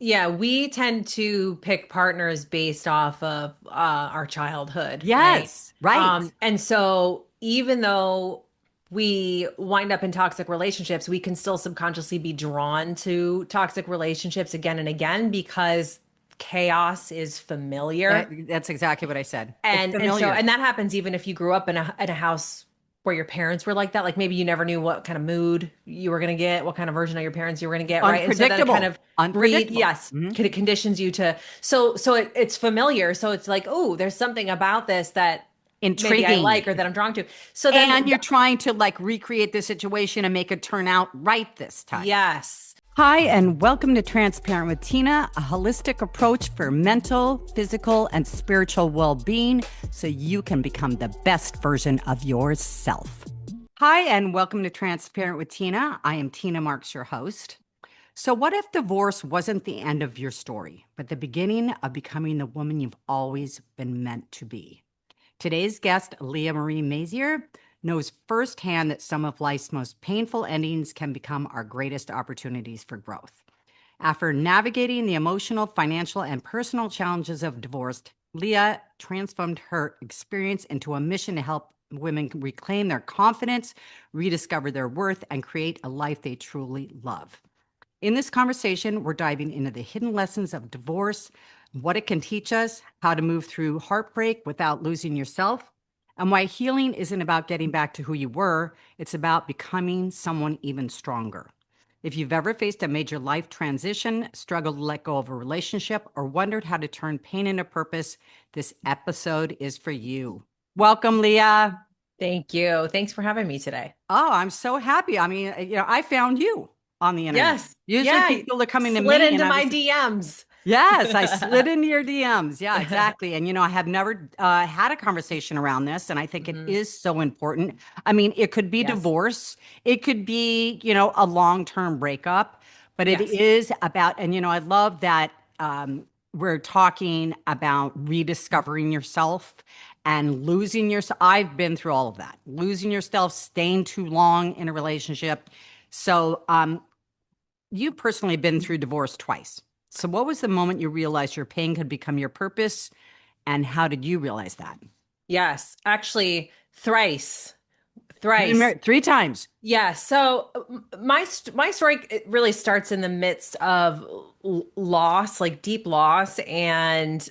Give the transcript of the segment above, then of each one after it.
Yeah, we tend to pick partners based off of our childhood, right? Yes, right. And so even though we wind up in toxic relationships, we can still subconsciously be drawn to toxic relationships again and again because chaos is familiar. That's exactly what I said. It's And familiar. and that happens even if you grew up in a house where your parents were like that. Like maybe you never knew what kind of mood you were going to get, what kind of version of your parents you were going to get, right? And so then it kind Unpredictable. of Unpredictable. yes, it conditions you to it's familiar. So it's like, oh, there's something about this that maybe I Intriguing. like or that I'm drawn to. So And then you're trying to like recreate the situation and make it turn out right this time. yes. Hi, and welcome to Transparent with Tina, a holistic approach for mental, physical, and spiritual well being so you can become the best version of yourself. Hi, and welcome to Transparent with Tina. I am Tina Marks, your host. So, what if divorce wasn't the end of your story, but the beginning of becoming the woman you've always been meant to be? Today's guest, Leah Marie Mazur, knows firsthand that some of life's most painful endings can become our greatest opportunities for growth. After navigating the emotional, financial, and personal challenges of divorce, Leah transformed her experience into a mission to help women reclaim their confidence, rediscover their worth, and create a life they truly love. In this conversation, we're diving into the hidden lessons of divorce, what it can teach us, how to move through heartbreak without losing yourself, and why healing isn't about getting back to who you were, it's about becoming someone even stronger. If you've ever faced a major life transition, struggled to let go of a relationship, or wondered how to turn pain into purpose, this episode is for you. Welcome, Leah. Thank you. Thanks for having me today. Oh, I'm so happy. I mean, I found you on the internet. Yes. Usually Yeah. people are coming to Slid me and into I my was, DMs. yes, I slid into your DMs. Yeah, exactly. And, I have never had a conversation around this. And I think it Mhm. is so important. I mean, it could be Yes. divorce, it could be, a long term breakup, but it Yes. is about, and, I love that we're talking about rediscovering yourself and losing yourself. I've been through all of that, losing yourself, staying too long in a relationship. So, you've personally been through divorce twice. So, what was the moment you realized your pain could become your purpose, and how did you realize that? Yes. Actually, thrice. You've been Thrice. married three times. Yeah, so my story it really starts in the midst of loss, like deep loss, and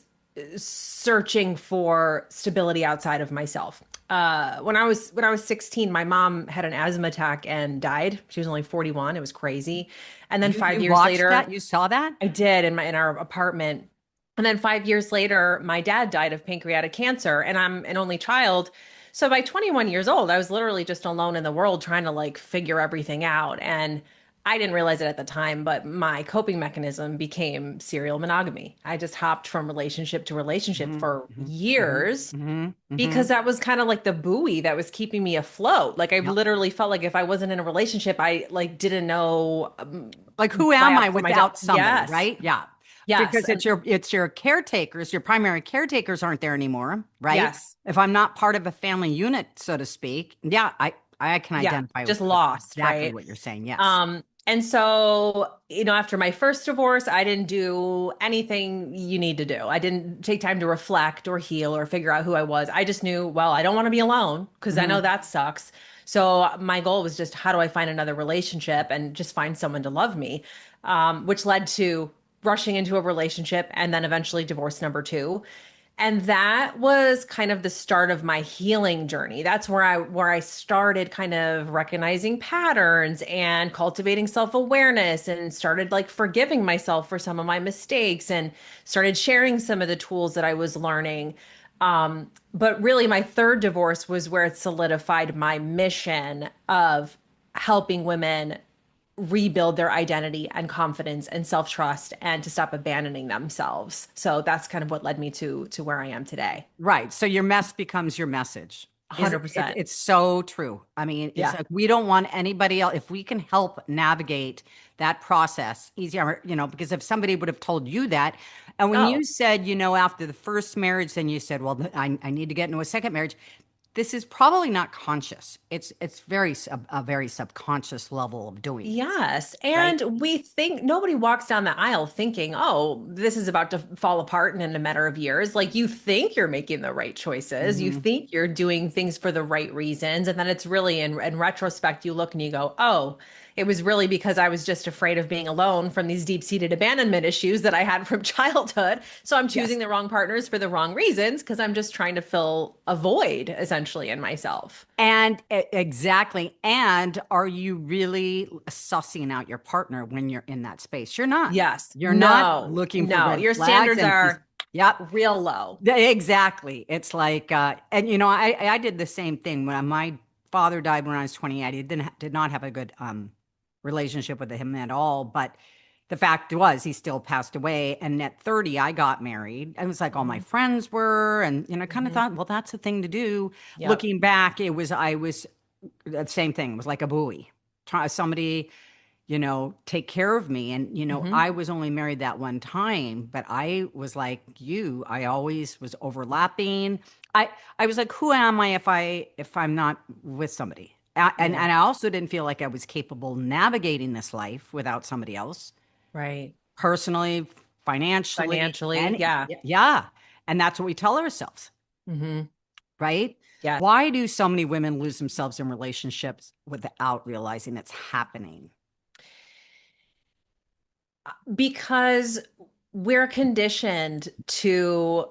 searching for stability outside of myself. When I was 16, my mom had an asthma attack and died. She was only 41. It was crazy. And then You 5 years watched later, that? You saw that? I did in our apartment. And then 5 years later, my dad died of pancreatic cancer, and I'm an only child. So by 21 years old, I was literally just alone in the world trying to like figure everything out. And I didn't realize it at the time, but my coping mechanism became serial monogamy. I just hopped from relationship to relationship Hmm. for Hmm. Hmm. years Hmm. Hmm. because that was kind of like the buoy that was keeping me afloat. Like I Yep. literally felt like if I wasn't in a relationship, I like didn't know Like, who my am I for my job. without somebody, Yes. right? Yeah. Yes. Because it's your caretakers, your primary caretakers aren't there anymore, right? Yes. If I'm not part of a family unit, so to speak, yeah, I can Yeah. identify Just with lost, exactly right? what you're saying. Yes. And so, after my first divorce, I didn't do anything you need to do. I didn't take time to reflect or heal or figure out who I was. I just knew, well, I don't want to be alone because I know Hmm. that sucks. So my goal was just how do I find another relationship and just find someone to love me, which led to rushing into a relationship and then eventually divorce number two. And that was kind of the start of my healing journey. That's where I started kind of recognizing patterns and cultivating self-awareness and started like forgiving myself for some of my mistakes and started sharing some of the tools that I was learning. But really my third divorce was where it solidified my mission of helping women rebuild their identity and confidence and self-trust and to stop abandoning themselves. So that's kind of what led me to where I am today. Right. So your mess becomes your message. Is it, 100%. it's so true. I mean, it's Yeah. like we don't want anybody else if we can help navigate that process easier, because if somebody would have told you that, and when Oh, you said, after the first marriage, then you said, well, I need to get into a second marriage. this is probably not conscious. It's a very subconscious level of doing it, Yes. right? And we think nobody walks down the aisle thinking, oh, this is about to fall apart in a matter of years. Like you think you're making the right choices. You Hmm. think you're doing things for the right reasons. And then it's really in retrospect, you look and you go, oh, it was really because I was just afraid of being alone from these deep-seated abandonment issues that I had from childhood. So I'm Yes. choosing the wrong partners for the wrong reasons because I'm just trying to fill a void essentially in myself. And exactly. And are you really sussing out your partner when you're in that space? You're not. Yes. You're not No, looking for no. red Your flags standards and she's, are yep. real low. Exactly. It's like, and I did the same thing when my father died when I was 28. I did not have a good relationship with him at all. But the fact was, he still passed away. And at 30, I got married. It was like all my Hmm. friends were, and kind of Hmm. thought, well, that's the thing to do. Yep. Looking back, I was the same thing. It was like a buoy. Try somebody take care of me. And, Hmm. I was only married that one time, but I was like you, I always was overlapping. I, I was like, who am I if I'm not with somebody? Yeah. And I also didn't feel like I was capable navigating this life without somebody else, Right. personally, financially, Financially. and Yeah. yeah. And that's what we tell ourselves, Hmm. right? Yeah. Why do so many women lose themselves in relationships without realizing it's happening? Because we're conditioned to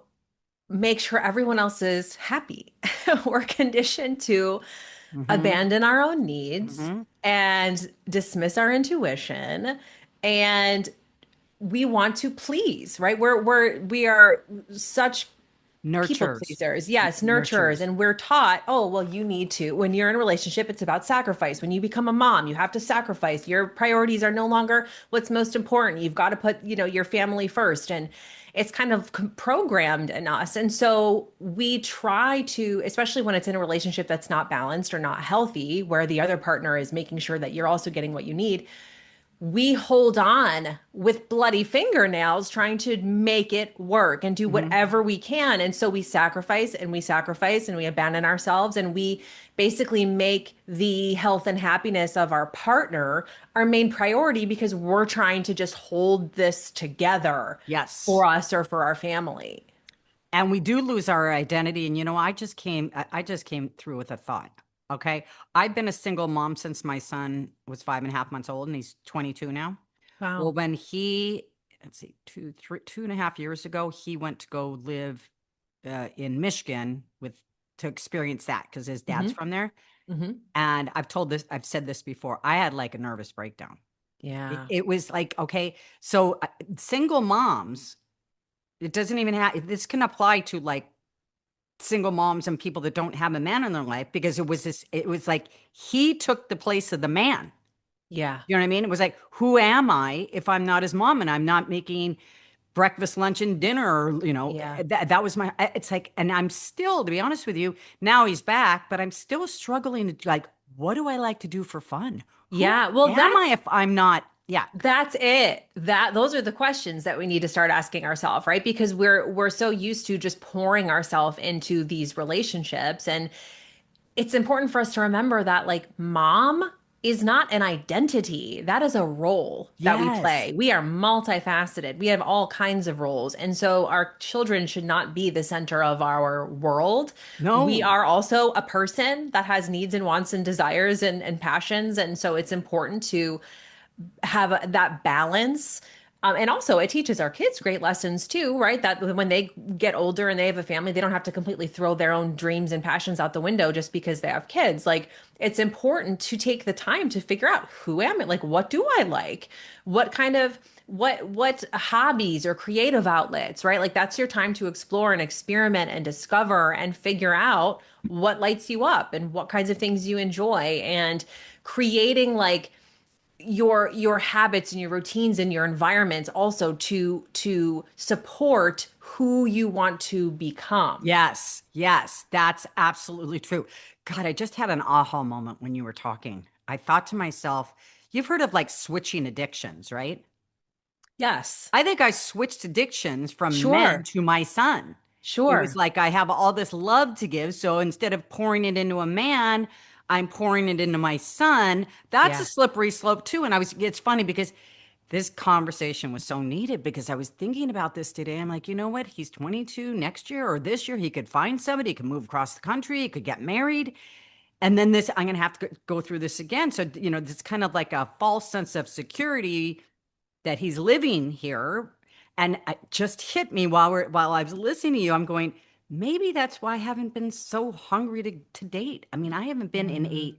make sure everyone else is happy. We're conditioned to Hmm. abandon our own needs Hmm. and dismiss our intuition. And we want to please, right? We are such people Nurtures. pleasers. Yes, nurturers. Nurtures. And we're taught, oh, well, you need to. When you're in a relationship, it's about sacrifice. When you become a mom, you have to sacrifice. Your priorities are no longer what's most important. You've got to put, your family first. And it's kind of programmed in us. And so we try to, especially when it's in a relationship that's not balanced or not healthy, where the other partner is making sure that you're also getting what you need, we hold on with bloody fingernails trying to make it work and do Hmm. whatever we can. And so we sacrifice and we sacrifice and we abandon ourselves and we basically make the health and happiness of our partner our main priority because we're trying to just hold this together Yes. for us or for our family. And we do lose our identity. And I just came through with a thought. Okay. I've been a single mom since my son was 5.5 months old and he's 22 now. Well, Wow. when let's see, 2.5 years ago, he went to go live in Michigan to experience that because his dad's Hmm. from there. Hmm. And I've said this before. I had like a nervous breakdown. Yeah. It was like, okay, so single moms, it doesn't even have, this can apply to like single moms and people that don't have a man in their life because it was like he took the place of the man. Yeah. You know what I mean? It was like, who am I if I'm not his mom and I'm not making breakfast, lunch, and dinner? Or, Yeah. that was it's like, and I'm still, to be honest with you, now he's back, but I'm still struggling to like, what do I like to do for fun? Who Yeah. Well, am I if I'm not? Yeah. that's it. Those are the questions that we need to start asking ourselves, right? Because we're so used to just pouring ourselves into these relationships and it's important for us to remember that like mom is not an identity. That is a role that we Yes. play. We are multifaceted. We have all kinds of roles. And so our children should not be the center of our world. We No. are also a person that has needs and wants and desires and passions. And so it's important to have that balance. And also, it teaches our kids great lessons too, right? That when they get older and they have a family, they don't have to completely throw their own dreams and passions out the window just because they have kids. Like, it's important to take the time to figure out who am I? Like, what do I like? What kind of what hobbies or creative outlets, right? Like, that's your time to explore and experiment and discover and figure out what lights you up and what kinds of things you enjoy and creating like your habits and your routines and your environments also to support who you want to become. Yes, yes, that's absolutely true. God, I just had an aha moment when you were talking. I thought to myself, you've heard of like switching addictions, right? Yes. I think I switched addictions from men Sure. to my son. It was Sure. like I have all this love to give. So instead of pouring it into a man, I'm pouring it into my son. That's a Yeah. slippery slope too. And it's funny because this conversation was so needed because I was thinking about this today. I'm like, you know what? He's 22 next year or this year. He could find somebody, he could move across the country, he could get married. And then I'm going to have to go through this again. So, it's kind of like a false sense of security that he's living here. And it just hit me while I was listening to you. I'm going, maybe that's why I haven't been so hungry to date. I mean, I haven't been in Mm.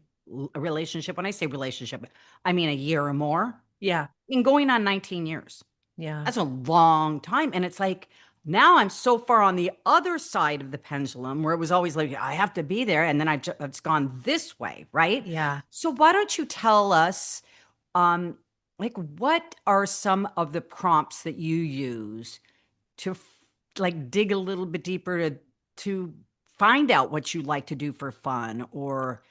a relationship. When I say relationship, I mean a year or more. Yeah. In going on 19 years. Yeah. That's a long time. And it's like now I'm so far on the other side of the pendulum where it was always like, I have to be there. And then it's gone this way. Right. Yeah. So why don't you tell us, um, like, what are some of the prompts that you use to like dig a little bit deeper to find out what you like to do for fun or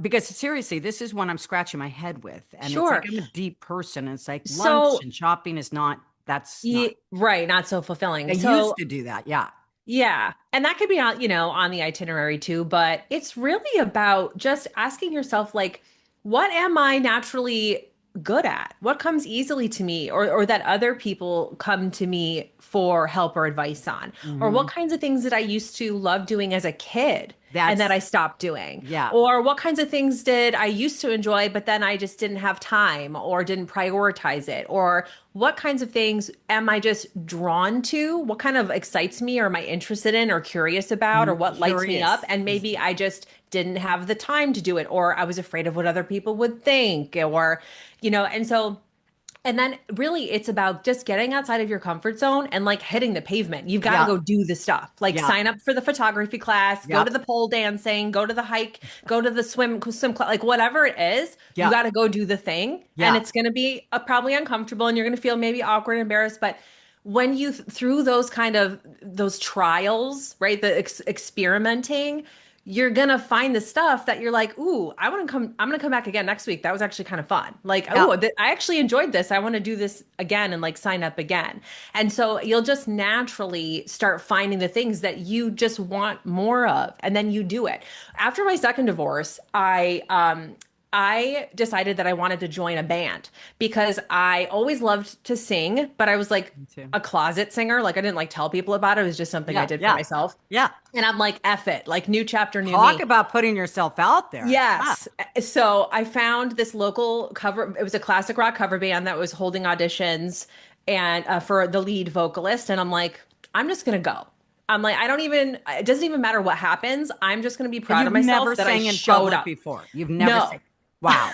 because seriously this is one I'm scratching my head with and it's like Sure. I'm a deep person and it's like lunch So, and shopping is not that's not right, not so I fulfilling. used So, to do that, yeah. yeah. And that could be on, on the itinerary too, but it's really about just asking yourself, like, what am I naturally good at? What comes easily to me or that other people come to me for help or advice on? Or what Hmm. kinds of things did I used to love doing as a kid and that That's I stopped doing? yeah. Or what kinds of things did I used to enjoy, but then I just didn't have time or didn't prioritize it? Or what kinds of things am I just drawn to? What kind of excites me or am I interested in or curious about or what lights me up? Curious. And maybe I just didn't have the time to do it or I was afraid of what other people would think or, and so and then really it's about just getting outside of your comfort zone and like hitting the pavement. You've got to Yeah. go do the stuff. Like Yeah. sign up for the photography class, go to Yep. the pole dancing, go to the hike, go to the swim class, like whatever it is, you Yeah. got to go do the thing. And Yeah. it's going to be probably uncomfortable and you're going to feel maybe awkward and embarrassed, but when you through those kind of those trials, right? The experimenting, you're gonna find the stuff that you're like, ooh, I'm gonna come back again next week. That was actually kind of fun. Like, Yeah. oh, I actually enjoyed this. I want to do this again and like sign up again. And so you'll just naturally start finding the things that you just want more of, and then you do it. After my second divorce, I decided that I wanted to join a band because I always loved to sing, but I was like Me too. a closet singer. Like I didn't like tell people about it. It was just something I Yeah. did for Yeah. myself. Yeah. And I'm like, F it, like new chapter, new Talk me. about putting yourself out there. Yeah. Yes. So I found this local cover. It was a classic rock cover band that was holding auditions and for the lead vocalist. And I'm like, I'm just gonna go. I'm like, I don't even, it doesn't even matter what happens. I'm just gonna be And proud of you've never myself that I sang in showed public up. before. You've never sang. No. Wow.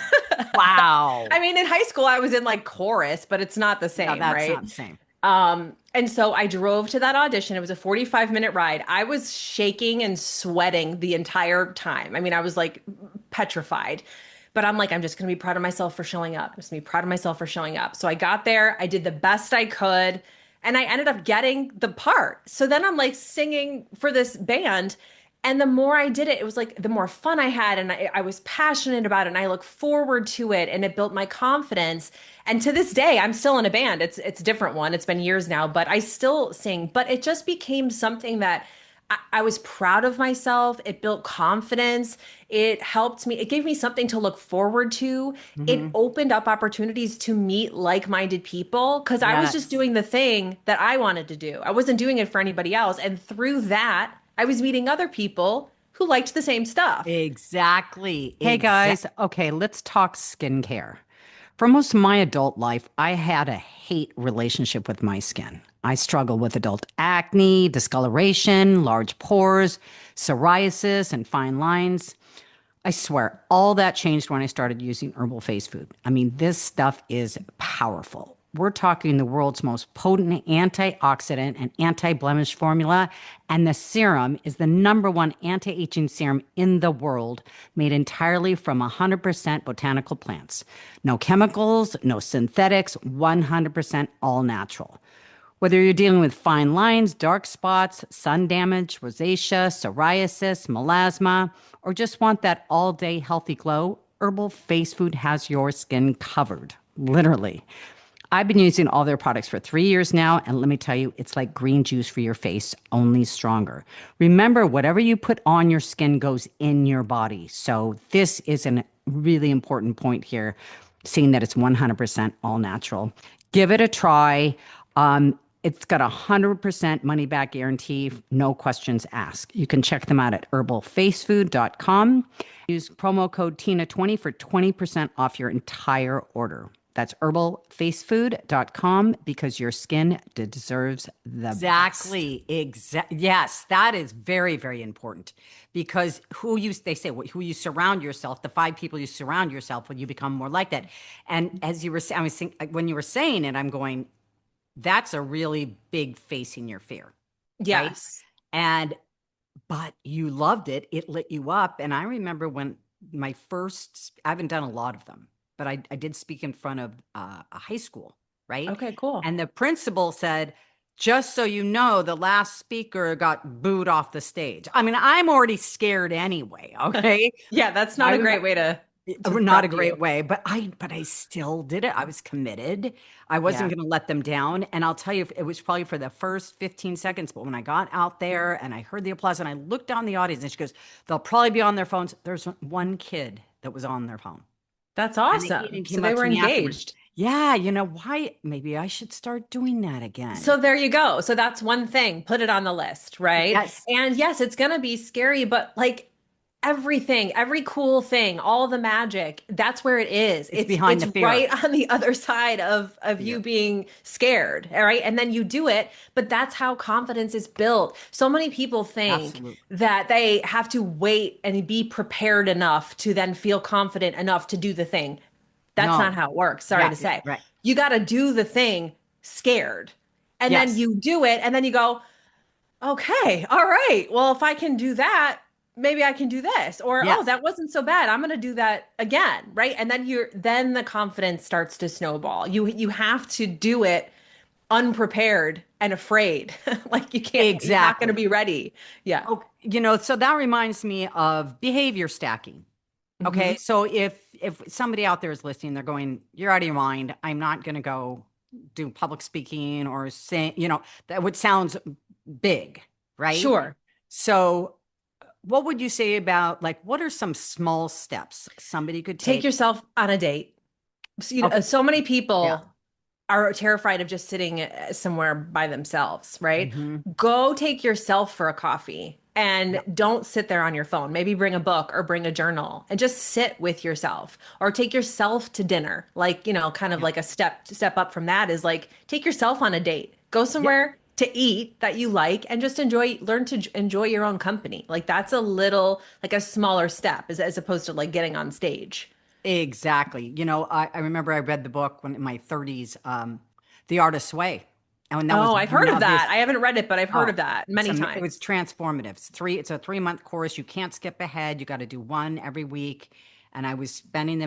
Wow. I mean, in high school, I was in like chorus, but it's not the Yeah, same, that's right? not the same. And so I drove to that audition. It was a 45-minute ride. I was shaking and sweating the entire time. I mean, I was like petrified. But I'm like, I'm just gonna be proud of myself for showing up. I'm just gonna be proud of myself for showing up. So I got there, I did the best I could, and I ended up getting the part. So then I'm like singing for this band. And the more I did it, it was like the more fun I had, and I was passionate about it, and I look forward to it, and it built my confidence. And to this day, I'm still in a band. It's a different one. It's been years now, but I still sing. But it just became something that I was proud of myself. It built confidence. It helped me. It gave me something to look forward to. It Hmm. opened up opportunities to meet like-minded people because I was just Yes. doing the thing that I wanted to do. I wasn't doing it for anybody else. And through that, I was meeting other people who liked the same stuff. Exactly. Hey guys, okay, let's talk skincare. For most of my adult life, I had a hate relationship with my skin. I struggled with adult acne, discoloration, large pores, psoriasis, and fine lines. I swear, all that changed when I started using herbal face food. I mean, this stuff is powerful. We're talking the world's most potent antioxidant and anti blemish formula. And the serum is the number one anti aging serum in the world, made entirely from 100% botanical plants. No chemicals, no synthetics, 100% all natural. Whether you're dealing with fine lines, dark spots, sun damage, rosacea, psoriasis, melasma, or just want that all day healthy glow, herbal face food has your skin covered. Literally. I've been using all their products for 3 years now, and let me tell you, it's like green juice for your face, only stronger. Remember, whatever you put on your skin goes in your body. So this is a really important point here, seeing that it's 100% all natural. Give it a try. It's got a 100% money back guarantee, no questions asked. You can check them out at herbalfacefood.com. Use promo code TINA20 for 20% off your entire order. That's herbalfacefood.com because your skin deserves the best. Exactly. Yes, that is very, very important because they say who you surround yourself, the 5 people you surround yourself with, you become more like that. And as you were saying, when you were saying it, I'm going, that's a really big facing your fear, right? Yes. But you loved it. It lit you up. And I remember when I haven't done a lot of them, but I did speak in front of a high school, right? Okay, cool. And the principal said, just so you know, the last speaker got booed off the stage. I mean, I'm already scared anyway. Okay. Yeah, that's not I a great way to Not a prep great you. way, but I still did it. I was committed. I wasn't Yeah. going to let them down. And I'll tell you, it was probably for the first 15 seconds. But when I got out there and I heard the applause and I looked down the audience and she goes, they'll probably be on their phones. There's one kid that was on their phone. That's And they awesome. even So came they up were to me afterwards. engaged. Yeah, you know why? Maybe I should start doing that again. So there you go. So that's one thing. Put it on the list, right? Yes, And yes, it's going to be scary, but like everything, every cool thing, all the magic, that's where it is. it's It's behind it's the fear. right on the other side of you Fear. being scared, all right? And then you do it, but that's how confidence is built. So many people think Absolutely. that they have to wait and be prepared enough to then feel confident enough to do the thing. That's not No. how it works. Sorry Yeah, to say. right. You got to do the thing scared. And then Yes. you do it, and then you go, okay, all right. Well, if I can do that, maybe I can do this. Or, oh, Yes. that wasn't so bad. I'm going to do that again, right? And then the confidence starts to snowball. You have to do it unprepared and afraid. Like you're not going to Exactly. be ready. Yeah. Oh, so that reminds me of behavior stacking. Okay, Hmm. so if somebody out there is listening, they're going, "You're out of your mind. I'm not going to go do public speaking or say, that would sounds big, right?" Sure. So, what would you say about like what are some small steps somebody could Take take? yourself on a date. So, Okay, so many yeah. people are terrified of just sitting somewhere by themselves, right? Hmm. Go take yourself for a coffee and Yeah. don't sit there on your phone. Maybe bring a book or bring a journal and just sit with yourself or take yourself to dinner. Like, kind of Yeah. like a step up from that is like take yourself on a date. Go Yeah. somewhere to eat that you like and just learn to enjoy your own company. Like that's a little like a smaller step as opposed to like getting on stage. Exactly. I remember I read the book when in my 30s, The Artist's Way. And when that was Oh, I've one heard of of that. his I haven't read it, but I've heard Oh, of that it's many it was times. transformative. It's a 3-month course. You can't skip ahead. You got to do one every week. And I was spending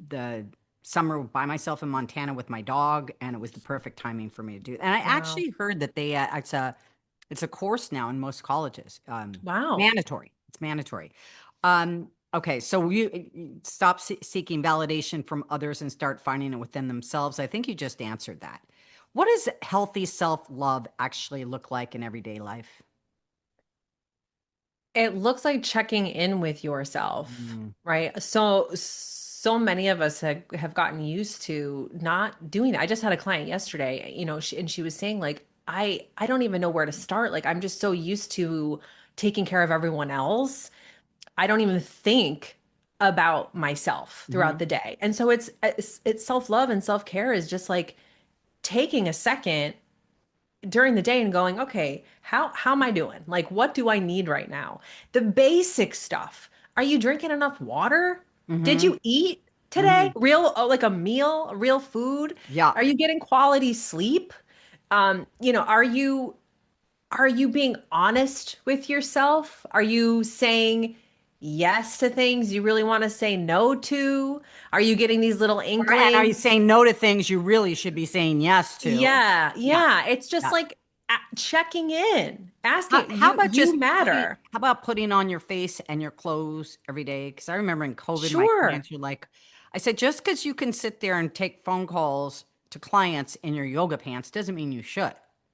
the summer by myself in Montana with my dog, and it was the perfect timing for me to do it. And I Wow. actually heard that it's a course now in most colleges. Wow. Mandatory. It's mandatory. Okay, so you stop seeking validation from others and start finding it within themselves. I think you just answered that. What does healthy self-love actually look like in everyday life? It looks like checking in with yourself, Mm, right? So many of us have gotten used to not doing that. I just had a client yesterday, and she was saying like, I don't even know where to start. Like I'm just so used to taking care of everyone else. I don't even think about myself throughout mhm. the day. And so it's self-love and self-care is just like taking a second during the day and going, okay, how am I doing? Like, what do I need right now? The basic stuff. Are you drinking enough water? Did Mhm. you eat today? Mhm. Real, like a meal, real food? Yeah. Are you getting quality sleep? Are you being honest with yourself? Are you saying yes to things you really want to say no to? Are you getting these little And are you inklings? saying no to things you really should be saying yes to? Yeah, Yeah. yeah. It's just Yeah. like checking in, How, asking how you about you just putting, matter. how about putting on your face and your clothes every day? Because I remember in COVID, my Sure. clients were like, I said, just because you can sit there and take phone calls to clients in your yoga pants doesn't mean you should,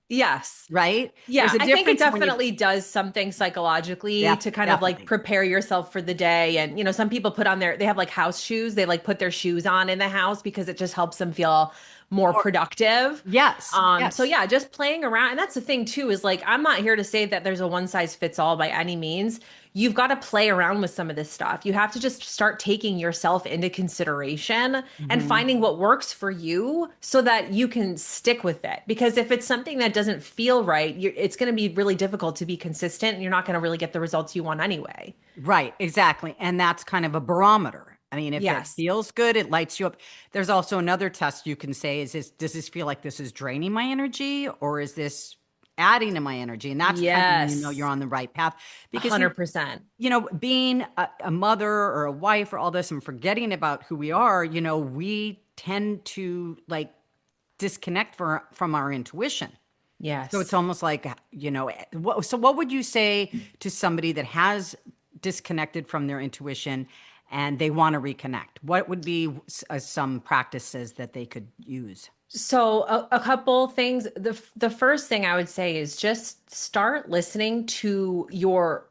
Yes. right? There's Yeah, a I think it difference when you, definitely does something psychologically yeah, to kind of like definitely. prepare yourself for the day. And, some people put on they have like house shoes. They like put their shoes on in the house because it just helps them feel more Or, productive. yes, So yes. yeah, just playing around. And that's the thing too, is like, I'm not here to say that there's a one size fits all by any means. You've got to play around with some of this stuff. You have to just start taking yourself into consideration and Mhm. finding what works for you so that you can stick with it. Because if it's something that doesn't feel right, it's going to be really difficult to be consistent and you're not going to really get the results you want anyway. Right, exactly. And that's kind of a barometer. I mean, if it Yes. feels good, it lights you up. There's also another test you can say is does this feel like this is draining my energy or is this adding to my energy? And that's kind of when you know you're Yes. on the right path because 100%. being a mother or a wife or all this and forgetting about who we are, we tend to like disconnect from our intuition. So it's Yes. almost like, so what would you say to somebody that has disconnected from their intuition and they want to reconnect? What would be some practices that they could use? So a couple things. The first thing I would say is just start listening to your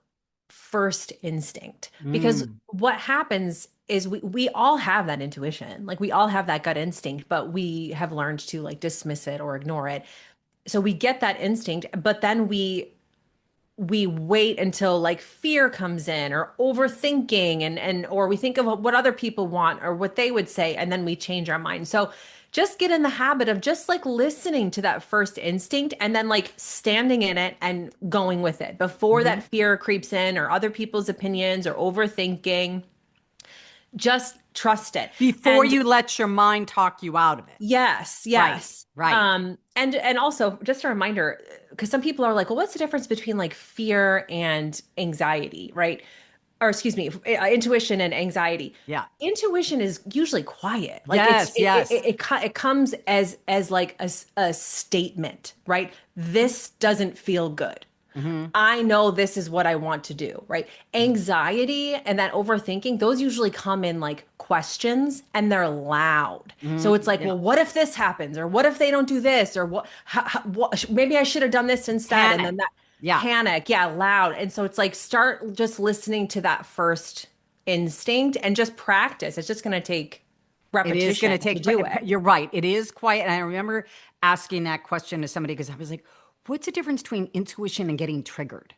first instinct because Mm, what happens is we all have that intuition. Like we all have that gut instinct, but we have learned to like dismiss it or ignore it. So we get that instinct, but then we wait until like fear comes in or overthinking and or we think of what other people want or what they would say and then we change our mind. So just get in the habit of just like listening to that first instinct and then like standing in it and going with it before mhm. that fear creeps in or other people's opinions or overthinking. Just trust it. Before And you let your mind talk you out of it. yes, Right, yes. right. And also just a reminder, because some people are like, well, what's the difference between like fear and anxiety, right? Or excuse me, intuition and anxiety. Yeah. Intuition is usually quiet. Like Yes, yes. it comes as like a statement, right? This doesn't feel good. Hmm. I know this is what I want to do, right? Anxiety and that overthinking, those usually come in like questions and they're loud. Hmm. So it's like, Yeah. well, what if this happens? Or what if they don't do this? Or maybe I should have done this instead. And Panic. then that Yeah. panic, yeah, loud. And so it's like, start just listening to that first instinct and just practice. It's just going to take It is going to repetition to take, do it. you're right. It is quiet. And I remember asking that question to somebody because I was like, what's the difference between intuition and getting triggered?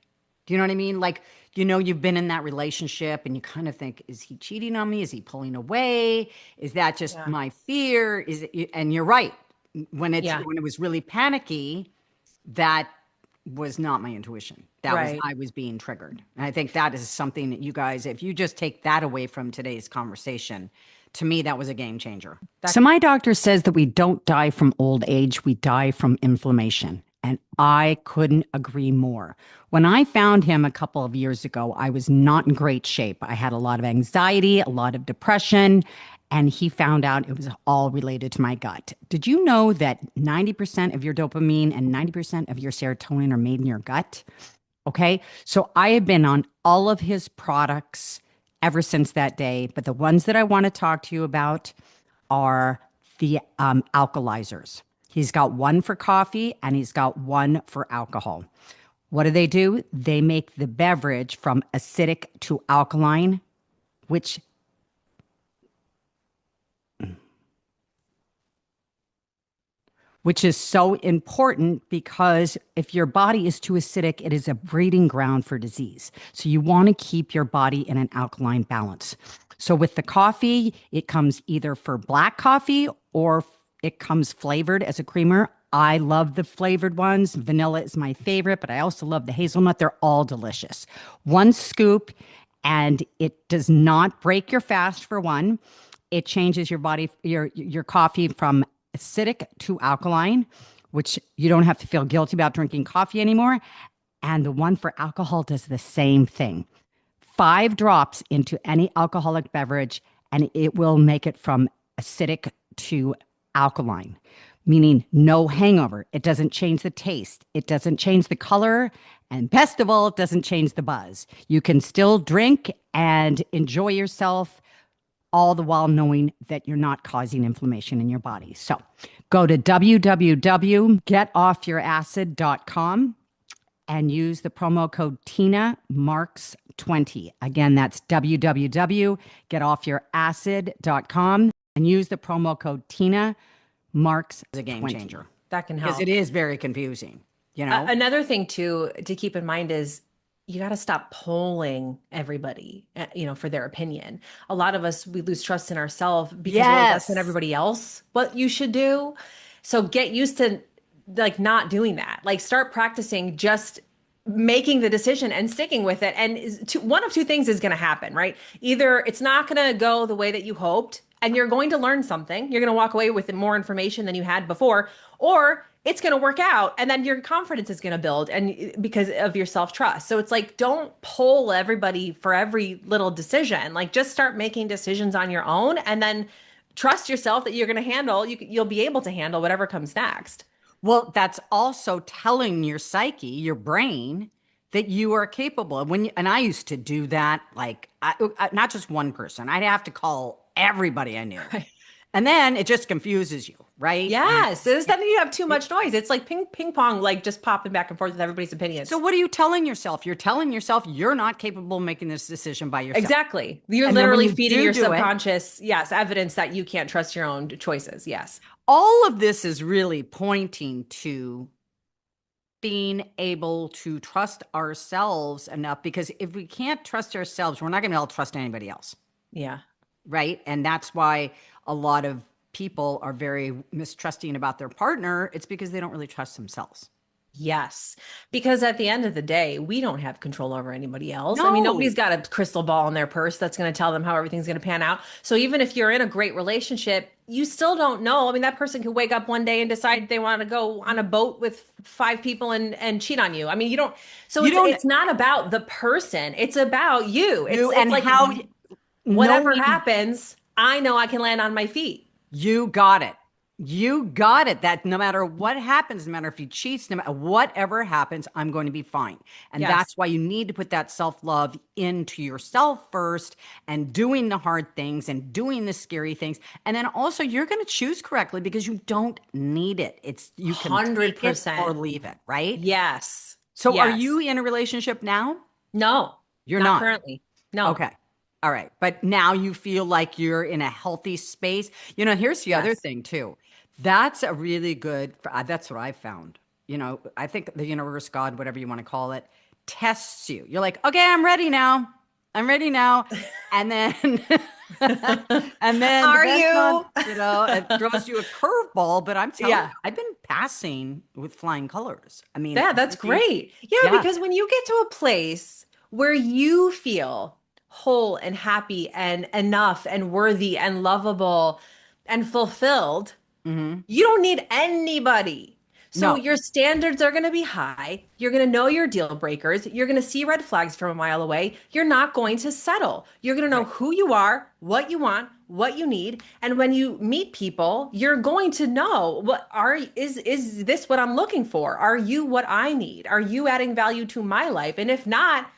Do you know what I mean? Like, you've been in that relationship and you kind of think, is he cheating on me? Is he pulling away? Is that just Yeah. my fear? And you're right. Yeah. When it was really panicky, that was not my intuition. That was, Right. I was being triggered. And I think that is something that you guys, if you just take that away from today's conversation, to me, that was a game changer. So, my doctor says that we don't die from old age, we die from inflammation. And I couldn't agree more. When I found him a couple of years ago, I was not in great shape. I had a lot of anxiety, a lot of depression, and he found out it was all related to my gut. Did you know that 90% of your dopamine and 90% of your serotonin are made in your gut? Okay. So I have been on all of his products ever since that day. But the ones that I want to talk to you about are the alkalizers. He's got one for coffee and he's got one for alcohol. What do? They make the beverage from acidic to alkaline, which which is so important because if your body is too acidic, it is a breeding ground for disease. So you want to keep your body in an alkaline balance. So with the coffee, it comes either for black coffee or it comes flavored as a creamer. I love the flavored ones. Vanilla is my favorite, but I also love the hazelnut. They're all delicious. One scoop, and it does not break your fast for one. It changes your body, your coffee from acidic to alkaline, which you don't have to feel guilty about drinking coffee anymore. And the one for alcohol does the same thing. 5 drops into any alcoholic beverage, and it will make it from acidic to alkaline, meaning no hangover. It doesn't change the taste, it doesn't change the color, and best of all, it doesn't change the buzz. You can still drink and enjoy yourself all the while knowing that you're not causing inflammation in your body. So go to www.getoffyouracid.com and use the promo code Tina Marks 20. Again, that's www.getoffyouracid.com and use the promo code Tina Marks It's a game 20. changer That can because help. it is very confusing, you know? Another thing too to keep in mind is you got to stop polling everybody, for their opinion. A lot of us, we lose trust in ourselves because we're like asking Yes. everybody else what you should do. So get used to like not doing that. Like start practicing just making the decision and sticking with it. And one of two things is going to happen, right? Either it's not going to go the way that you hoped and you're going to learn something. You're going to walk away with more information than you had before, or it's going to work out and then your confidence is going to build and because of your self-trust. So it's like don't poll everybody for every little decision. Like just start making decisions on your own and then trust yourself that you're going to handle you'll be able to handle whatever comes next. Well, that's also telling your psyche, your brain, that you are capable. And I used to do that, like not just one person. I'd have to call everybody I knew, Right. and then it just confuses you, right? Yes, it's then you have too much noise. It's like ping pong, like just popping back and forth with everybody's So opinions. what are you telling yourself? You're telling yourself you're not capable of making this decision by yourself. Exactly. You're And then when literally you feeding your do it, subconscious, yes, evidence that you can't trust your own choices. Yes. all of this is really pointing to being able to trust ourselves enough, because if we can't trust ourselves, we're not going to be able to trust anybody else. Yeah. Right. And that's why a lot of people are very mistrusting about their partner. It's because they don't really trust themselves. Yes. Because at the end of the day, we don't have control over anybody else. I mean, No, nobody's got a crystal ball in their purse that's going to tell them how everything's going to pan out. So even if you're in a great relationship, you still don't know. I mean, that person could wake up one day and decide they want to go on a boat with five people and cheat on you. I mean, you don't. So you don't, it's not about the person. It's about you. It's you it's and like how whatever knowing happens, I know I can land on my feet. you got it. You got it. That no matter what happens, no matter if he cheats, no matter whatever happens, I'm going to be fine. And Yes. that's why you need to put that self-love into yourself first and doing the hard things and doing the scary things. And then also you're going to choose correctly because you don't need it. It's you can take it or 100%. leave it, right? Yes. So are you Yes. in a relationship now? No, You're not not. currently. No. Okay. All right. But now you feel like you're in a healthy space. Here's the other Yes. thing too. That's a really good, that's what I found. I think the universe, God, whatever you want to call it, tests you. You're like, okay, I'm ready now. I'm ready now. And then, and then Are depends on, you? it throws you a curveball, but I'm telling you, Yeah. I've been passing with flying colors. I mean, Yeah, that's great. Yeah, yeah, because when you get to a place where you feel whole and happy and enough and worthy and lovable and fulfilled, hmm you don't need anybody. So no, your standards are going to be high. You're going to know your deal breakers. You're going to see red flags from a mile away. You're not going to settle. You're going to know right. who you are, what you want, what you need. And when you meet people, you're going to know is this what I'm looking for? Are you what I need? Are you adding value to my life? And if not,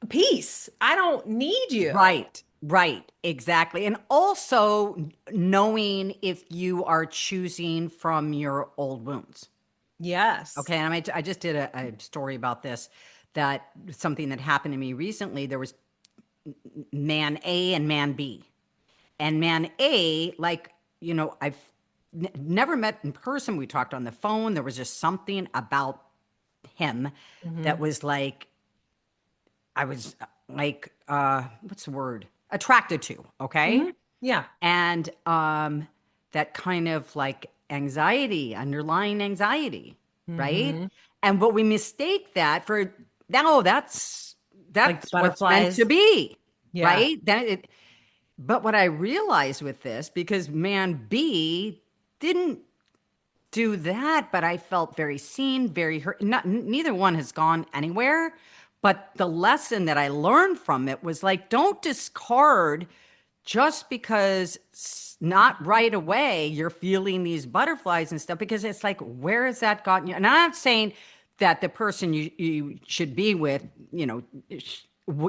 peace. I don't need you. Right, right, exactly. And also knowing if you are choosing from your old wounds. Yes. Okay. And I just did a story about this, that something that happened to me recently. There was man A and man B. And man A, like, I've never met in person. We talked on the phone. There was just something about him that Hmm. was like, I was like, what's the word? Attracted to. Okay. Hmm. Yeah. And that kind of like anxiety, underlying anxiety, right? Hmm. And we mistake that for no, Like the that's what's meant to butterflies. be, Yeah. right? But what I realized with this, because man B didn't do that, but I felt very seen, very hurt. Neither one has gone anywhere. But the lesson that I learned from it was like, don't discard just because not right away you're feeling these butterflies and stuff, because it's like, where has that gotten you? And I'm not saying that the person you should be with,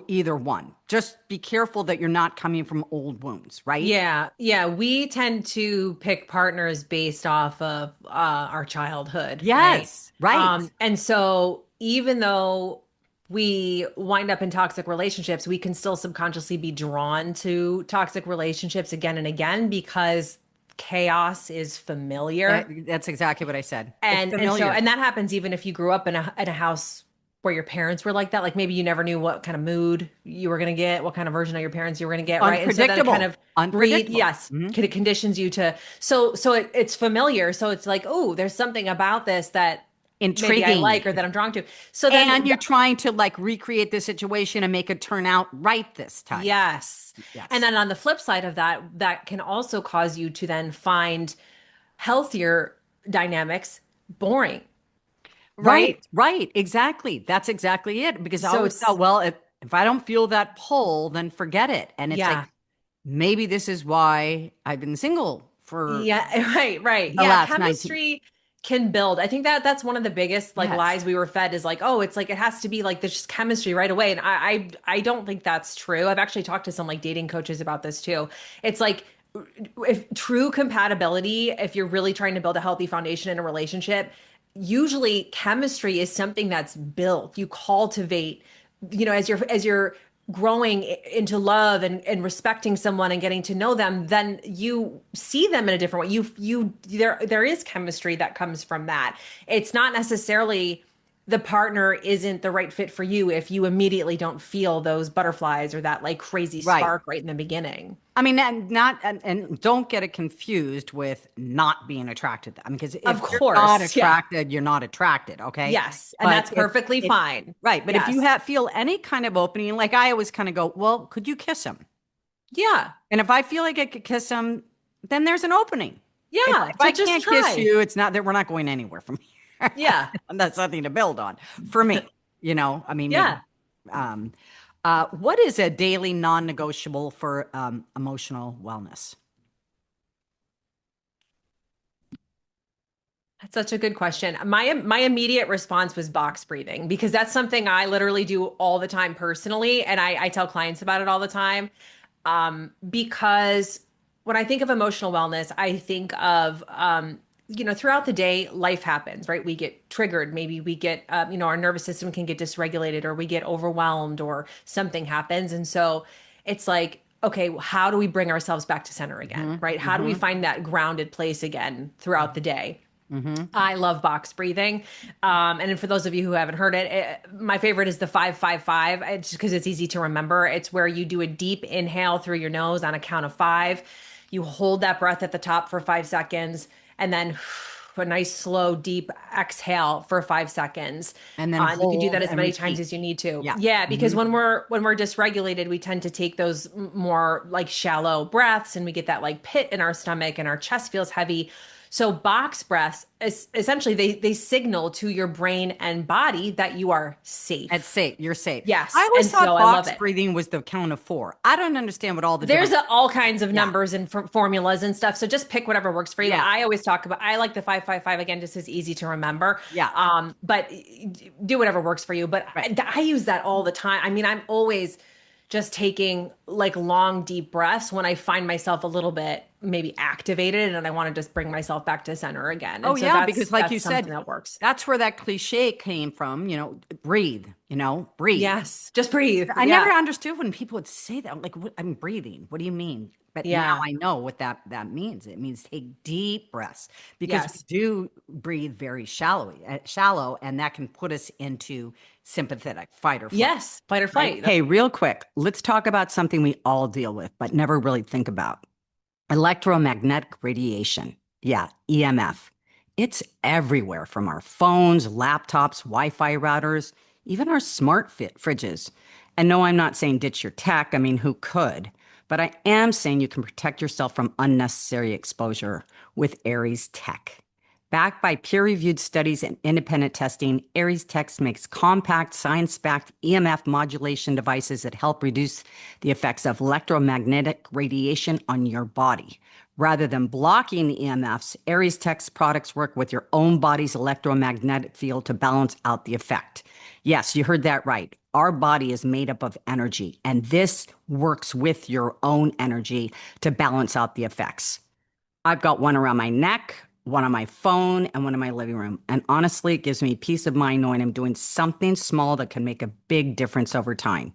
either one. Just be careful that you're not coming from old wounds, right? Yeah, yeah, we tend to pick partners based off of our childhood, right? Yes, right. And so even though we wind up in toxic relationships, we can still subconsciously be drawn to toxic relationships again and again because chaos is familiar. That's exactly what I said. It's And so familiar. and that happens even if you grew up in a house where your parents were like that. Like maybe you never knew what kind of mood you were going to get, what kind of version of your parents you were going to get, right? And so then it kind Unpredictable. of Unpredictable. yes, it conditions you to it's familiar. So it's like, oh, there's something about this that maybe I Intriguing. like or that I'm drawn to. So And then you're trying to like recreate the situation and make it turn out right this time. yes. And Yes. then on the flip side of that, that can also cause you to then find healthier dynamics boring, Right, right? right. Exactly. That's exactly it. Because I So always thought, it's well, if I don't feel that pull, then forget it. And it's like, yeah. maybe this is why I've been single for Yeah, right, right. the Yeah, last 19. chemistry can build. I think that that's one of the biggest like Yes. lies we were fed is like, oh, it's like it has to be like there's just chemistry right away. And I don't think that's true. I've actually talked to some like dating coaches about this too. It's like if true compatibility, if you're really trying to build a healthy foundation in a relationship, usually chemistry is something that's built. You cultivate, as you're growing into love and respecting someone and getting to know them, then you see them in a different way. There is chemistry that comes from that. It's not necessarily the partner isn't the right fit for you if you immediately don't feel those butterflies or that like crazy Right. spark right in the beginning. I mean, and don't get it confused with not being attracted. I mean, because if Of you're not course. Yeah. attracted, you're not attracted. Okay. Yes. And But that's perfectly if fine. right, but if you Yes. feel any kind of opening, like I always kind of go, well, could you kiss him? Yeah. And if I feel like I could kiss him, then there's an opening. Yeah. If To I just can't kiss try. you, it's not that we're not going anywhere from here. Yeah. And that's something to build on for me. I mean, maybe. Yeah. Um, what is a daily non-negotiable for emotional wellness? That's such a good question. My immediate response was box breathing because that's something I literally do all the time personally, and I tell clients about it all the time. Because when I think of emotional wellness, I think of throughout the day, life happens, right? We get triggered, maybe we get our nervous system can get dysregulated, or we get overwhelmed, or something happens, and so it's like, okay, how do we bring ourselves back to center again, Mm-hmm, right? How do we mm-hmm, find that grounded place again throughout the day? mm-hmm. I love box breathing. And for those of you who haven't heard my favorite is the 5-5-5. It's because it's easy to remember. It's where you do a deep inhale through your nose on a count of 5. You hold that breath at the top for 5 seconds, and then a nice, slow, deep exhale for 5 seconds. And then You can do hold that as and many times repeat. as you need to. Yeah. Yeah, because Mm-hmm. when we're dysregulated, we tend to take those more like shallow breaths, and we get that like pit in our stomach, and our chest feels heavy. So box breaths, essentially, they signal to your brain and body that you are It's safe. safe. You're safe. I Yes, always and so thought I love box it. breathing was the count of 4. I don't understand what all the There's different. all kinds of Yeah. numbers and formulas and stuff. So just pick whatever works for you. Yeah. I always talk about, I like the 5-5-5 again, just as easy to remember. Yeah. But do whatever works for you. But Right. I use that all the time. I mean, I'm always just taking like long, deep breaths when I find myself a little bit maybe activated and I want to just bring myself back to center again. Oh And so yeah, because like you that's said, something that works. that's where that cliche came from, breathe, breathe. Yes, just breathe. I never Yeah. understood when people would say that. Like, I'm breathing. What do you mean? But now Yeah. I know what that means. It means take deep breaths because we Yes. do breathe very shallow, and that can put us into sympathetic fight or flight. Yes. Fight or Right? flight. Hey, real quick, let's talk about something we all deal with, but never really think about. Electromagnetic radiation. Yeah, EMF. It's everywhere from our phones, laptops, Wi-Fi routers, even our smart fit fridges. And no, I'm not saying ditch your tech. I mean, who could? But I am saying you can protect yourself from unnecessary exposure with Aries Tech. Backed by peer-reviewed studies and independent testing, Aries Tech makes compact, science-backed EMF modulation devices that help reduce the effects of electromagnetic radiation on your body. Rather than blocking the EMFs, Aries Tech's products work with your own body's electromagnetic field to balance out the effect. Yes, you heard that right. Our body is made up of energy, and this works with your own energy to balance out the effects. I've got one around my neck, one on my phone, and one in my living room. And honestly, it gives me peace of mind knowing I'm doing something small that can make a big difference over time.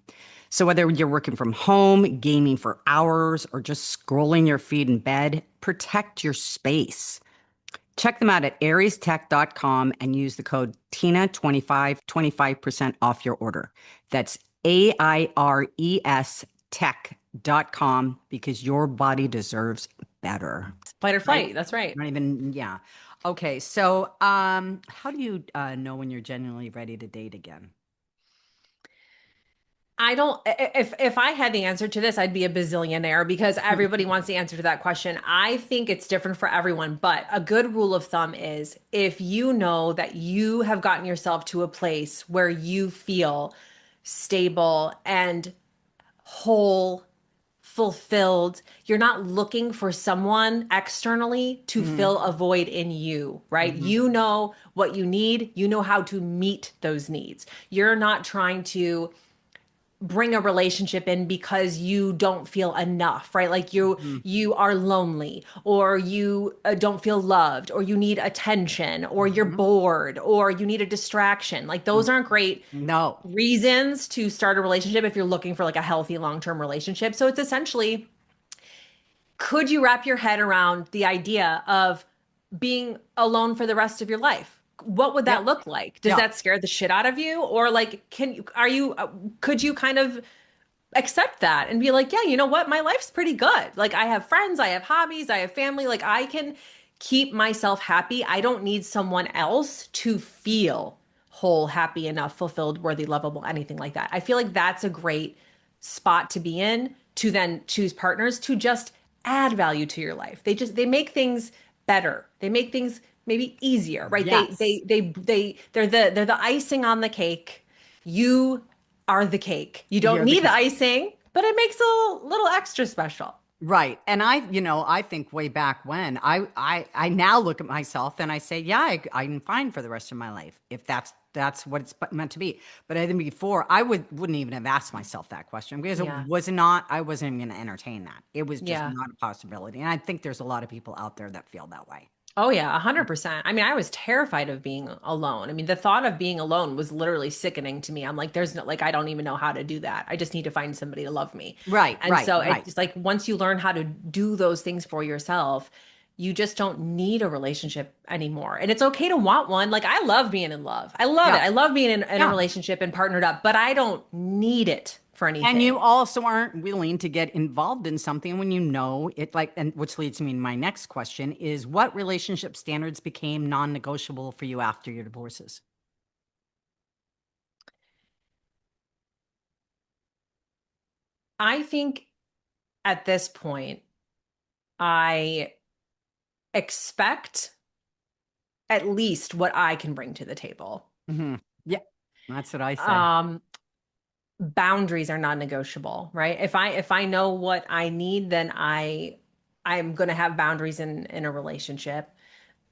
So whether you're working from home, gaming for hours, or just scrolling your feed in bed, protect your space. Check them out at ariestech.com and use the code TINA25, 25% off your order. That's AIRES tech.com because your body deserves better. Fight or Right? flight. That's right. Not even, yeah. Okay, so how do you know when you're genuinely ready to date again? I don't, if I had the answer to this, I'd be a bazillionaire because everybody wants the answer to that question. I think it's different for everyone, but a good rule of thumb is if you know that you have gotten yourself to a place where you feel stable and whole, fulfilled, you're not looking for someone externally to Mm-hmm. fill a void in you, right? Mm-hmm. You know what you need, you know how to meet those needs. You're not trying to bring a relationship in because you don't feel enough, right? Like Mm-hmm. you are lonely or you don't feel loved or you need attention or you're Mm-hmm. bored or you need a distraction. Like those aren't great No. reasons to start a relationship if you're looking for like a healthy long-term relationship. So it's essentially, could you wrap your head around the idea of being alone for the rest of your life? What would Yeah. that look like? Does Yeah. that scare the shit out of you? Or like, could you kind of accept that and be like, yeah, you know what? My life's pretty good. Like I have friends, I have hobbies, I have family. Like I can keep myself happy. I don't need someone else to feel whole, happy enough, fulfilled, worthy, lovable, anything like that. I feel like that's a great spot to be in to then choose partners to just add value to your life. They make things better. They make things maybe easier, right? Yes. They're the icing on the cake. You are the cake. You don't You're the need the king. icing, but it makes it a little extra special. Right. And I think way back when I now look at myself and I say, yeah, I'm fine for the rest of my life if that's what it's meant to be. But I think before wouldn't even have asked myself that question because Yeah. I wasn't even going to entertain that. It was just Yeah. not a possibility. And I think there's a lot of people out there that feel that way. Oh yeah, 100%. I mean, I was terrified of being alone. I mean, the thought of being alone was literally sickening to me. I'm like, there's no, like, I don't even know how to do that. I just need to find somebody to love me. Right, And right, so right. it's like once you learn how to do those things for yourself, you just don't need a relationship anymore. And it's okay to want one. Like, I love being in love. I love it. Yeah. I love being in a Yeah. relationship and partnered up, but I don't need it for And you anything. also aren't willing to get involved in something when you know it, like, and which leads me to my next question is what relationship standards became non-negotiable for you after your divorces? I think at this point, I expect at least what I can bring to the table. Hmm. Yeah, that's what I say. Um, Boundaries are non-negotiable, right? If I know what I need, then I'm going to have boundaries in a relationship.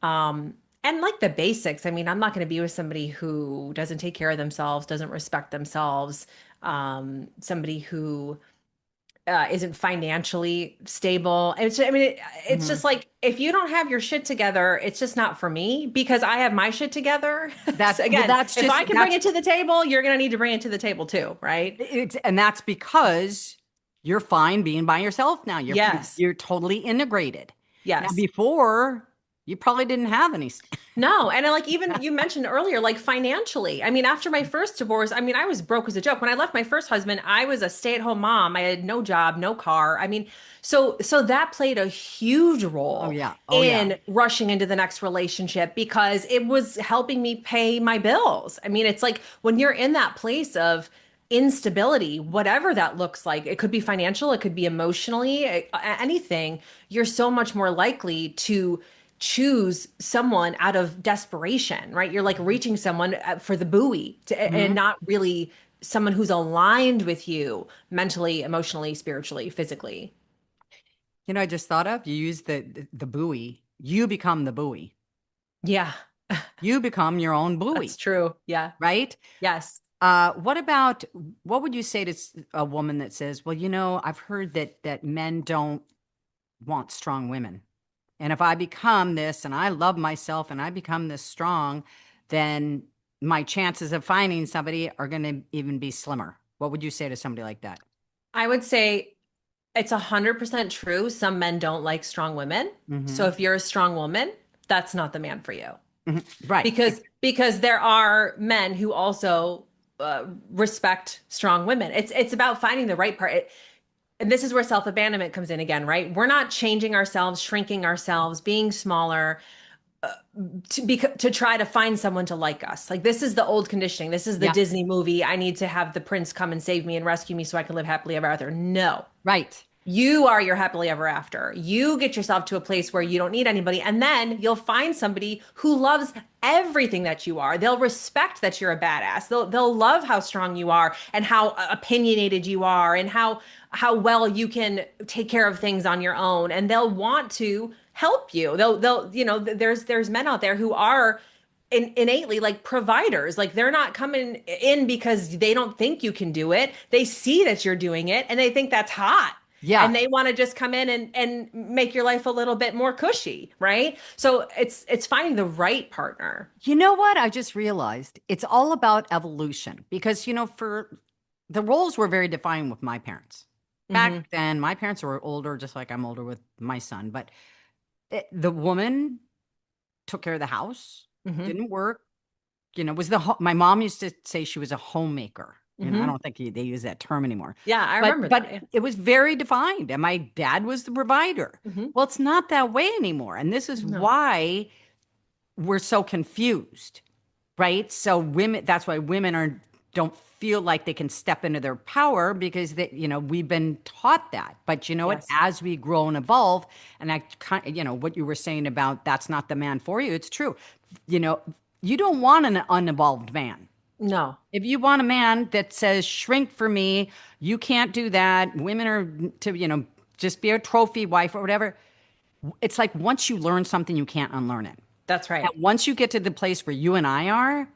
Um, and like the basics, I mean, I'm not going to be with somebody who doesn't take care of themselves, doesn't respect themselves, somebody who isn't financially stable. I mean, it's Hmm. just like if you don't have your shit together, it's just not for me because I have my shit together. So That's well, again, if I can bring it to the table, you're gonna need to bring it to the table too, right? and that's because you're fine being by yourself now. Yes, You're totally integrated. Now, yes. before you probably didn't have any. No, and like even you mentioned earlier, like financially. I mean, after my first divorce, I mean, I was broke as a joke. When I left my first husband, I was a stay-at-home mom. I had no job, no car. I mean, so that played a huge Oh role yeah, oh yeah. in rushing into the next relationship because it was helping me pay my bills. I mean, it's like when you're in that place of instability, whatever that looks like, it could be financial, it could be emotionally, anything, you're so much more likely to choose someone out of desperation, right? You're like reaching someone for the buoy and Mhm. not really someone who's aligned with you mentally, emotionally, spiritually, physically. You know, I just thought of, you use the buoy. You become the buoy. Yeah, You become your own that's buoy, true. Yeah. right? Yes. What about, what would you say to a woman that says, well, I've heard that men don't want strong women. And if I become this and I love myself and I become this strong, then my chances of finding somebody are going to even be slimmer. What would you say to somebody like that? I would say it's 100% true. Some men don't like strong women. So Hmm. if you're a strong woman, that's not the man for you. Hmm. Right. Because there are men who also respect strong women. It's about finding the right part. And this is where self-abandonment comes in again, right? We're not changing ourselves, shrinking ourselves, being smaller to try to find someone to like us. Like this is the old conditioning. This is the Yeah. Disney movie. I need to have the prince come and save me and rescue me so I can live happily ever after. No. Right. You are your happily ever after. You get yourself to a place where you don't need anybody. And then you'll find somebody who loves everything that you are. They'll respect that you're a badass. They'll love how strong you are and how opinionated you are and how well you can take care of things on your own. And they'll want to help you. There's men out there who are innately like providers. Like they're not coming in because they don't think you can do it. They see that you're doing it and they think that's hot. Yeah. And they want to just come in and make your life a little bit more cushy, right? So it's finding the right partner. You know what? I just realized it's all about evolution because, for the roles were very defined with my parents. Back Hmm. then, my parents were older, just like I'm older with my son, but the woman took care of the house, Hmm. didn't work, was my mom used to say she was a homemaker. I Hmm. don't think they use that term anymore. Yeah, I But remember that. but Yeah. it was very defined, and my dad was the provider. Hmm. Well, it's not that way anymore, and this is No. why we're so confused, right? So that's why women don't feel like they can step into their power because we've been taught that. But you know what? Yes. As we grow and evolve, and I kind what you were saying about that's not the man for you, it's true. You know, you don't want an unevolved man. No. If you want a man that says shrink for me, you can't do that. Women are to, just be a trophy wife or whatever. It's like once you learn something, you can't unlearn it. That's And right. once you get to the place where you and I are,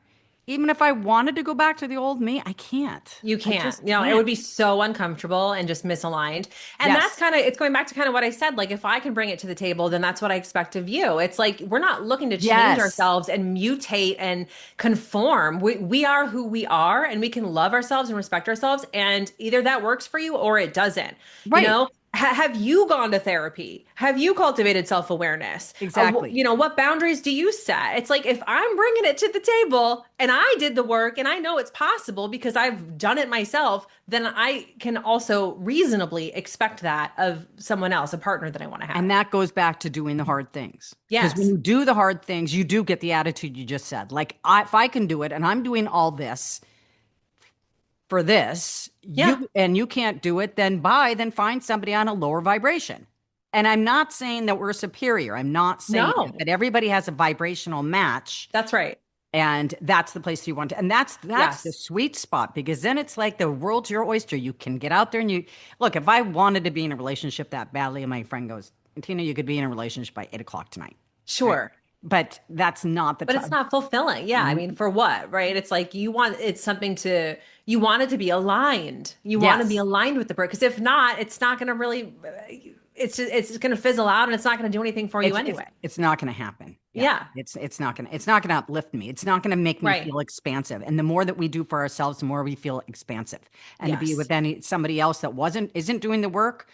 even if I wanted to go back to the old me, I can't. You I can't. just It would can't. be so uncomfortable and just misaligned. And that's Yes. kind of, it's going back to kind of what I said. Like, if I can bring it to the table, then that's what I expect of you. It's like, we're not looking to change Yes. ourselves and mutate and conform. We are who we are and we can love ourselves and respect ourselves. And either that works for you or it doesn't. You Right. know, have you gone to therapy? Have you cultivated self-awareness? Exactly. What boundaries do you set? It's like if I'm bringing it to the table and I did the work and I know it's possible because I've done it myself, then I can also reasonably expect that of someone else, a partner that I want to have. And that goes back to doing the hard things. Because when Yes. you do the hard things, you do get the attitude you just said. Like, if I can do it and I'm doing all this for this, Yeah. you can't do it, then find somebody on a lower vibration. And I'm not saying that we're superior. I'm not saying that, No, but everybody has a vibrational match. that's right. And that's the place you want to, and that's the Yes. sweet spot because then it's like the world's your oyster. You can get out there and you look. If I wanted to be in a relationship that badly, and my friend goes, Tina, you could be in a relationship by 8 o'clock tonight, right? Sure. But that's not the But it's time. not fulfilling. Yeah. I mean, for what, right? It's like it's something you want it to be aligned. You want to be Yes, aligned with the person. Because if not, it's not going to really, it's going to fizzle out and it's not going to do anything for you anyway. it's not going to happen. Yeah, Yeah. it's not going to uplift me. It's not going to make me Right. feel expansive. And the more that we do for ourselves, the more we feel expansive. And to be Yes. with somebody else that isn't doing the work,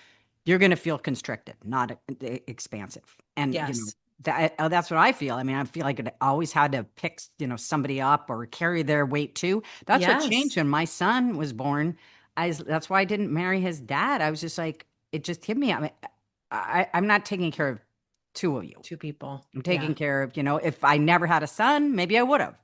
you're going to feel constricted, not expansive. And Yes. that's what I feel. I mean, I feel like I always had to pick somebody up or carry their weight too. That's what changed Yes. when my son was born. That's why I didn't marry his dad. I was just like, it just hit me. I mean, I'm not taking care of two of you. Two people. I'm Yeah. taking care of, if I never had a son, maybe I would have.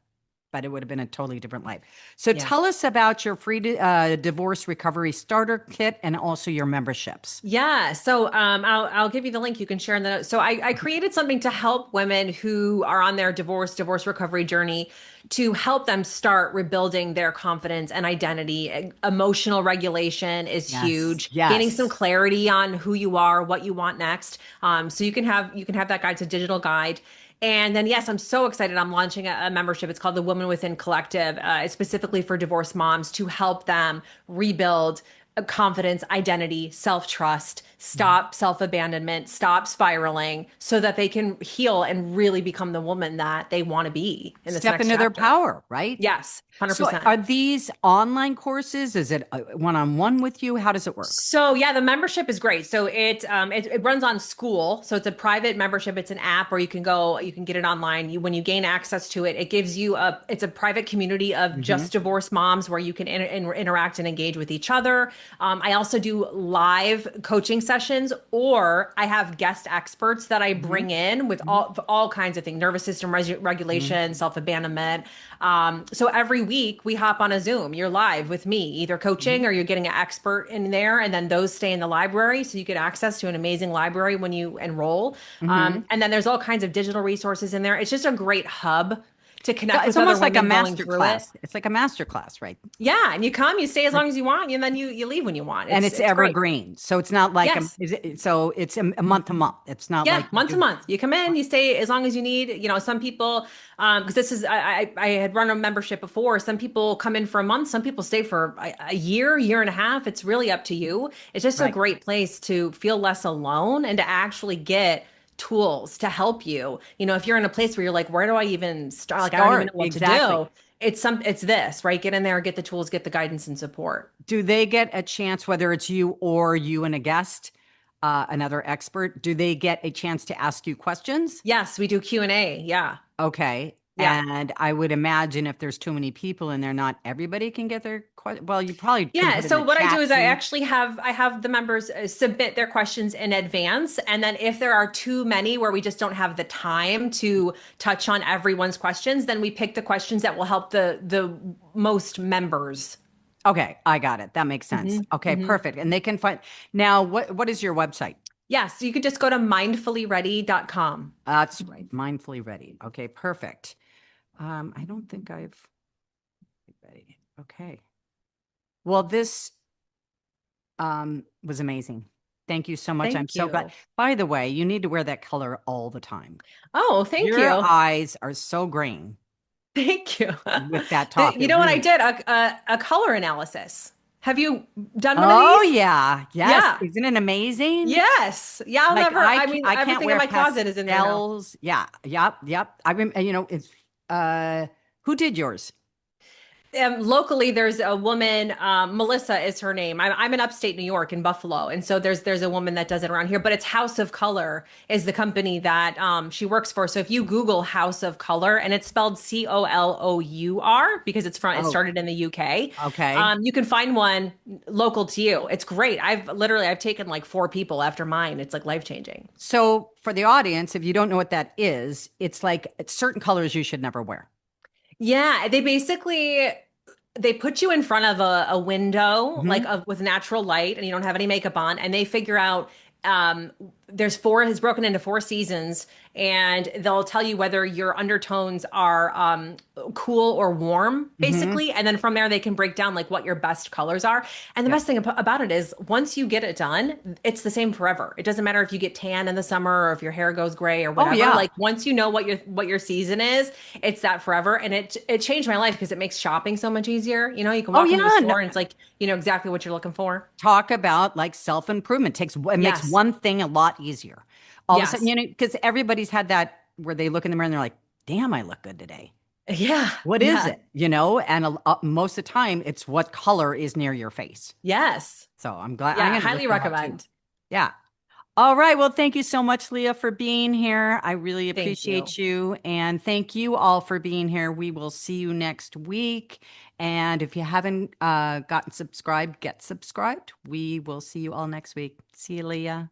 but it would have been a totally different life. So Yeah. tell us about your free divorce recovery starter kit and also your memberships. Yeah, so I'll give you the link. You can share in the notes. So I created something to help women who are on their divorce recovery journey to help them start rebuilding their confidence and identity. Emotional regulation is Yes. huge. Gaining some Yes. clarity on who you are, what you want next. So you can have that guide. It's a digital guide. And then, yes, I'm so excited. I'm launching a membership. It's called the Woman Within Collective. It's specifically for divorced moms to help them rebuild confidence, identity, self trust, stop self abandonment, stop spiraling so that they can heal and really become the woman that they want to be in this Step next into their chapter. power, right? Yes, So 100%. are these online courses? Is it one-on-one with you? How does it work? So yeah, the membership is great. So it runs on School. So it's a private membership. It's an app where you can get it online. When you gain access to it, it gives you it's a private community of Hmm. just divorced moms where you can interact and engage with each other. I also do live coaching sessions, or I have guest experts that I Hmm. bring in with all kinds of things, nervous system Hmm. regulation, self abandonment. So every week we hop on a Zoom. You're live with me, either coaching or you're getting an expert in there, and then those stay in the library, so you get access to an amazing library when you enroll. Hmm. And then there's all kinds of digital resources in there. It's just a great hub to connect It's with other almost like a women going master through it. class. It's like a master class, right? Yeah, and you come, you stay as Like, long as you want, and then you leave when you want. and It's it's it's great. evergreen. So it's not like Yes. so it's a month to month. It's not Yeah, like you month to do. month. You come in, you stay as long as you need. Some people, because this is, I had run a membership before. Some people come in for a month. Some people stay for a year and a half. It's really up to you. It's just a Right. great place to feel less alone and to actually get tools to help you. If you're in a place where you're like, where do I even start? Like, I don't even Start. know what to Exactly. do. It's this, right? Get in there, get the tools, get the guidance and support. Do they get a chance, whether it's you or you and a guest, another expert, do they get a chance to ask you questions? Yes, we do Q&A. Yeah. Okay. Yeah. And I would imagine if there's too many people in there, not everybody can get their question. Well, you probably can Yeah, put in so a what I do chat is I too. actually have the members submit their questions in advance, and then if there are too many where we just don't have the time to touch on everyone's questions, then we pick the questions that will help the most members. Okay, I got it. That makes sense. Hmm. Okay, Hmm. perfect. And they can find now what is your website? Yeah, so you could just go to mindfullyready.com. That's right. Mindfully ready. Okay, perfect. I don't think I've ready. Okay. Well, this was amazing. Thank you so much. I'm Thank so glad. you. By the way, you need to wear that color all the time. Oh, thank Your you. eyes are so green Thank you. with that top. You It know what I really. did? A color analysis. Have you done one of Oh these? yeah. Yes. Yeah. Isn't it amazing? Yes. Yeah, Like I mean, I can't everything in wear my closet is in there now. pastels. Yeah. Yep. Yep. It's who did yours? Locally, there's a woman, Melissa is her name. I'm in upstate New York in Buffalo, and so there's a woman that does it around here. But it's House of Color is the company that she works for. So if you Google House of Color, and it's spelled Colour because it Oh, started in the UK, okay. you can find one local to you. It's great. I've taken like 4 people after mine. It's like life changing. So for the audience, if you don't know what that is, it's like it's certain colors you should never wear. Yeah, they put you in front of a window Hmm. with natural light, and you don't have any makeup on, and they figure out um has broken into 4 seasons, and they'll tell you whether your undertones are cool or warm, Hmm. basically, and then from there they can break down like what your best colors are. And the Yeah. best thing about it is once you get it done, it's the same forever. It doesn't matter if you get tan in the summer or if your hair goes gray or Oh whatever. yeah. Like once you know what your season is, it's that forever. And it changed my life because it makes shopping so much easier. You can Oh walk into a yeah. No, store and it's like you know exactly what you're looking for. talk about like self-improvement. It makes Yes. one thing a lot easier. All of a sudden, Yes. because everybody's had that where they look in the mirror and they're like, damn, I look good today. Yeah. What is Yeah. it? And most of the time, it's what color is near your face. Yes. So I'm glad I'm Yeah. going to look Highly that up too. recommend. Yeah. All right. Well, thank you so much, Leah, for being here. I really Thank you. appreciate you. And thank you all for being here. We will see you next week. And if you haven't gotten subscribed, get subscribed. We will see you all next week. See you, Leah.